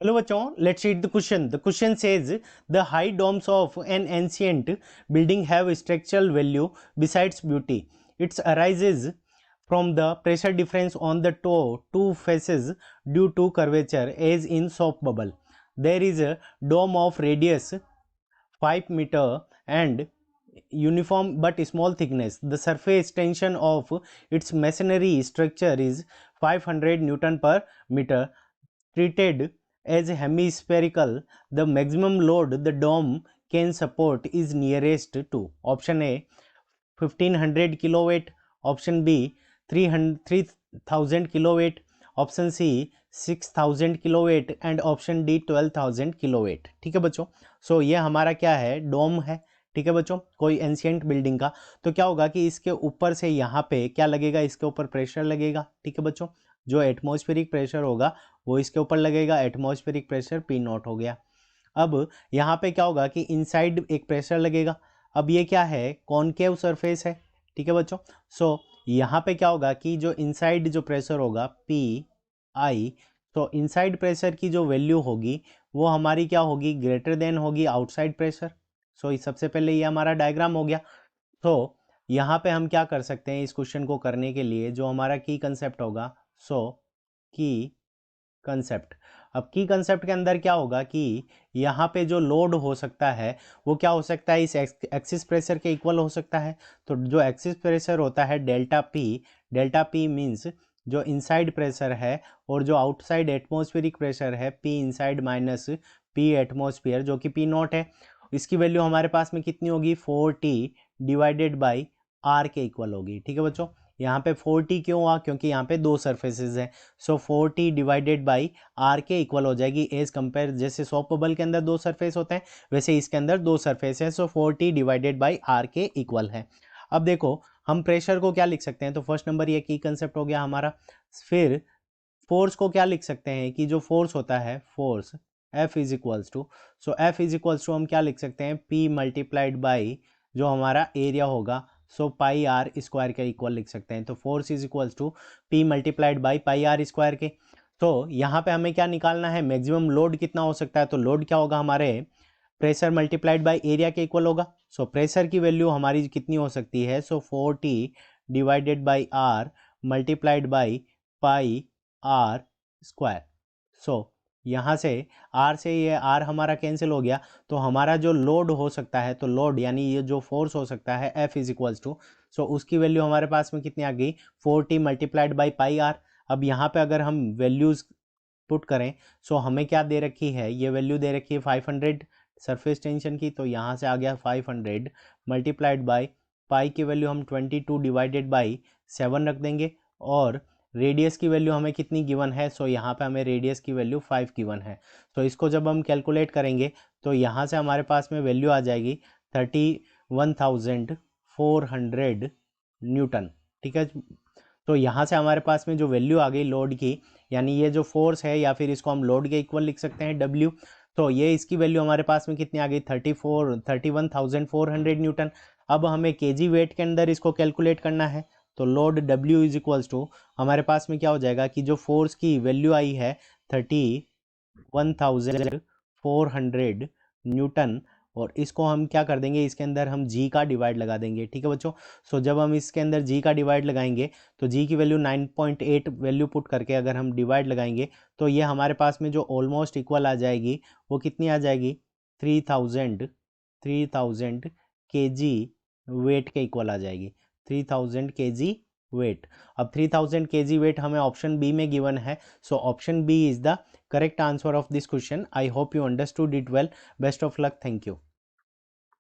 Hello bachon, let's read the question. The question says the high domes of an ancient building have structural value besides beauty. It arises from the pressure difference on the two faces due to curvature as in soap bubble. There is a dome of radius 5 meter and uniform but small thickness. The surface tension of its masonry structure is 500 Newton per meter. Treated as hemispherical, the maximum load the dome can support is nearest to option A 1500 kilowatt, option B 3000 kilowatt, option C 6000 kilowatt and option D 12000 kilowatt. ठीक है बच्चों, सो ये हमारा क्या है, डोम है। ठीक है बच्चों, कोई एंशियंट बिल्डिंग का। तो क्या होगा कि इसके ऊपर से यहाँ पे क्या लगेगा, इसके ऊपर प्रेशर लगेगा। ठीक है बच्चों, जो एटमॉस्फेरिक प्रेशर होगा वो इसके ऊपर लगेगा, एटमॉस्फेरिक प्रेशर पी नॉट हो गया। अब यहाँ पे क्या होगा कि इनसाइड एक प्रेशर लगेगा। अब ये क्या है, कॉनकेव सरफेस है। ठीक है बच्चों, सो यहाँ पे क्या होगा कि जो इनसाइड जो प्रेशर होगा पी आई, तो इनसाइड प्रेशर की जो वैल्यू होगी वो हमारी क्या होगी, ग्रेटर देन होगी आउटसाइड प्रेशर। सो सबसे पहले ये हमारा डायग्राम हो गया। तो यहाँ पे हम क्या कर सकते हैं इस क्वेश्चन को करने के लिए, जो हमारा की कंसेप्ट होगा, सो की कंसेप्ट। अब की कंसेप्ट के अंदर क्या होगा कि यहाँ पे जो लोड हो सकता है वो क्या हो सकता है, इस एक्सिस प्रेशर के इक्वल हो सकता है। तो जो एक्सिस प्रेशर होता है डेल्टा पी मीन्स जो इनसाइड प्रेशर है और जो आउटसाइड एटमॉस्फेरिक प्रेशर है P inside minus P atmosphere जो कि पी नॉट है। इसकी वैल्यू हमारे पास में कितनी होगी, 4T डिवाइडेड बाई आर के इक्वल होगी। ठीक है बच्चों, यहाँ पे 4T क्यों हुआ, क्योंकि यहाँ पे दो सरफेसेज हैं। सो 4T डिवाइडेड बाई आर के इक्वल हो जाएगी एज कंपेयर, जैसे सॉप बबल के अंदर दो सरफेस होते हैं वैसे इसके अंदर दो सरफेस है। So 4T divided by are के इक्वल है। अब देखो हम प्रेशर को क्या लिख सकते हैं, तो फर्स्ट नंबर ये की कंसेप्ट हो गया हमारा। फिर फोर्स को क्या लिख सकते हैं कि जो फोर्स होता है force F is equals to, so F is equals to हम क्या लिख सकते हैं, P मल्टीप्लाइड बाई जो हमारा एरिया होगा, सो पाई आर स्क्वायर के इक्वल लिख सकते हैं। तो force is equals to P multiplied by pi are square के। तो यहाँ पे हमें क्या निकालना है, मैक्सिमम लोड कितना हो सकता है। तो लोड क्या होगा हमारे, प्रेशर मल्टीप्लाइड बाई एरिया के इक्वल होगा। सो प्रेशर की वैल्यू हमारी कितनी हो सकती है, so 4T divided by r multiplied by pi are square. So यहाँ से आर से ये आर हमारा कैंसिल हो गया, तो हमारा जो लोड हो सकता है, तो लोड यानी ये जो फोर्स हो सकता है F इज इक्वल्स टू, सो उसकी वैल्यू हमारे पास में कितनी आ गई, 4T multiplied by pi are. अब यहाँ पे अगर हम वैल्यूज़ पुट करें, सो हमें क्या दे रखी है, ये वैल्यू दे रखी है 500 सरफेस टेंशन की। तो यहाँ से आ गया 500 मल्टीप्लाइड बाई पाई की वैल्यू हम 22 डिवाइडेड बाई 7 रख देंगे, और रेडियस की वैल्यू हमें कितनी गिवन है, सो यहाँ पे हमें रेडियस की वैल्यू 5 गिवन है। तो इसको जब हम कैलकुलेट करेंगे तो यहाँ से हमारे पास में वैल्यू आ जाएगी 31,400 न्यूटन। ठीक है, तो यहाँ से हमारे पास में जो वैल्यू आ गई लोड की, यानी ये जो फोर्स है या फिर इसको हम लोड के इक्वल लिख सकते हैं W, तो ये इसकी वैल्यू हमारे पास में कितनी आ गई, 31,400 न्यूटन। अब हमें केजी वेट के अंदर इसको कैलकुलेट करना है, तो load W is equals to हमारे पास में क्या हो जाएगा कि जो फोर्स की वैल्यू आई है 31,400 न्यूटन, और इसको हम क्या कर देंगे, इसके अंदर हम जी का डिवाइड लगा देंगे। ठीक है बच्चों, सो जब हम इसके अंदर जी का डिवाइड लगाएंगे तो जी की वैल्यू 9.8 वैल्यू पुट करके अगर हम डिवाइड लगाएंगे तो ये हमारे पास में जो ऑलमोस्ट इक्वल आ जाएगी वो कितनी आ जाएगी, 3000 केजी वेट के इक्वल आ जाएगी, 3000 केजी वेट। अब 3000 केजी वेट हमें ऑप्शन बी में गिवन है, so option B is the correct answer of this question. I hope you understood it well. Best of luck, thank you.